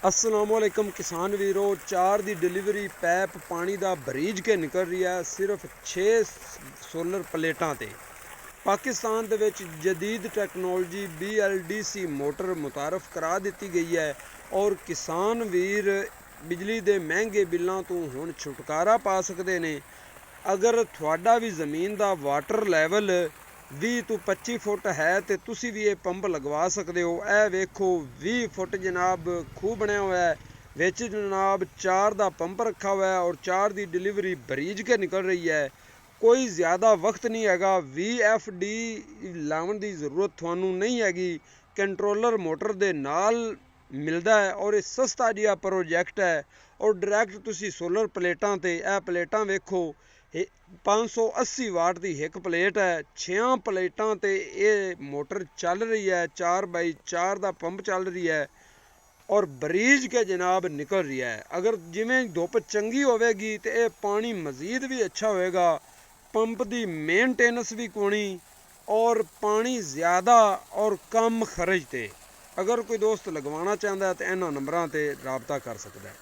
असलामुअलैकुम किसान वीरों, 4 ਦੀ ਡਿਲੀਵਰੀ ਪੈਪ ਪਾਣੀ ਦਾ ਬਰੀਜ ਕੇ ਨਿਕਲ ਰਹੀ ਹੈ ਸਿਰਫ 6 ਸੋਲਰ ਪਲੇਟਾਂ ਤੇ। ਪਾਕਿਸਤਾਨ ਦੇ ਵਿੱਚ ਜਦੀਦ ਟੈਕਨੋਲੋਜੀ BLDC ਮੋਟਰ ਮੁਤਾਰਫ ਕਰਾ ਦਿੱਤੀ ਗਈ ਹੈ ਔਰ ਕਿਸਾਨ ਵੀਰ ਬਿਜਲੀ ਦੇ ਮਹਿੰਗੇ ਬਿੱਲਾਂ ਤੋਂ ਹੁਣ ਛੁਟਕਾਰਾ ਪਾ ਸਕਦੇ ਨੇ। ਅਗਰ ਤੁਹਾਡਾ ਵੀ ਜ਼ਮੀਨ ਦਾ ਵਾਟਰ ਲੈਵਲ 20 ਤੋਂ 25 ਫੁੱਟ ਹੈ ਤੇ ਤੁਸੀਂ ਵੀ ਇਹ ਪੰਪ ਲਗਵਾ ਸਕਦੇ ਹੋ। ਇਹ ਵੇਖੋ 20 ਫੁੱਟ ਜਨਾਬ ਖੂਹ ਬਣਿਆ ਹੋਇਆ ਹੈ, ਵਿੱਚ ਜਨਾਬ 4 ਦਾ ਪੰਪ ਰੱਖਾ ਹੋਇਆ ਹੈ ਔਰ 4 ਦੀ ਡਿਲੀਵਰੀ ਬਰੀਜ ਕੇ ਨਿਕਲ ਰਹੀ ਹੈ। ਕੋਈ ਜ਼ਿਆਦਾ ਵਕਤ ਨਹੀਂ ਹੈਗਾ, VFD ਲਾਉਣ ਦੀ ਜ਼ਰੂਰਤ ਤੁਹਾਨੂੰ ਨਹੀਂ ਹੈਗੀ। ਕੰਟਰੋਲਰ ਮੋਟਰ ਦੇ ਨਾਲ ਮਿਲਦਾ ਹੈ ਔਰ ਇਹ ਸਸਤਾ ਜਿਹਾ ਪ੍ਰੋਜੈਕਟ ਹੈ ਔਰ ਡਾਇਰੈਕਟ ਤੁਸੀਂ ਸੋਲਰ ਪਲੇਟਾਂ ਤੇ ਇਹ ਪਲੇਟਾਂ ਵੇਖੋ 580 ਵਾਟ ਦੀ ਇੱਕ ਪਲੇਟ ਹੈ। 6 ਪਲੇਟਾਂ ਤੇ ਇਹ ਮੋਟਰ ਚੱਲ ਰਹੀ ਹੈ, 4x4 ਦਾ ਪੰਪ ਚੱਲ ਰਹੀ ਹੈ ਔਰ ਬਰੀਜ ਕੇ ਜਨਾਬ ਨਿਕਲ ਰਹੀ ਹੈ। ਅਗਰ ਜਿਵੇਂ ਧੁੱਪ ਚੰਗੀ ਹੋਵੇਗੀ ਤੇ ਇਹ ਪਾਣੀ ਮਜ਼ੀਦ ਵੀ ਅੱਛਾ ਹੋਵੇਗਾ। ਪੰਪ ਦੀ ਮੇਨਟੇਨੈਂਸ ਵੀ ਕੋਣੀ ਔਰ ਪਾਣੀ ਜ਼ਿਆਦਾ ਔਰ ਕਮ ਖਰਚ ਤੇ। ਅਗਰ ਕੋਈ ਦੋਸਤ ਲਗਵਾਉਣਾ ਚਾਹੁੰਦਾ ਹੈ ਤਾਂ ਇਹਨਾਂ ਨੰਬਰਾਂ ਤੇ ਰਾਬਤਾ ਕਰ ਸਕਦਾ ਹੈ।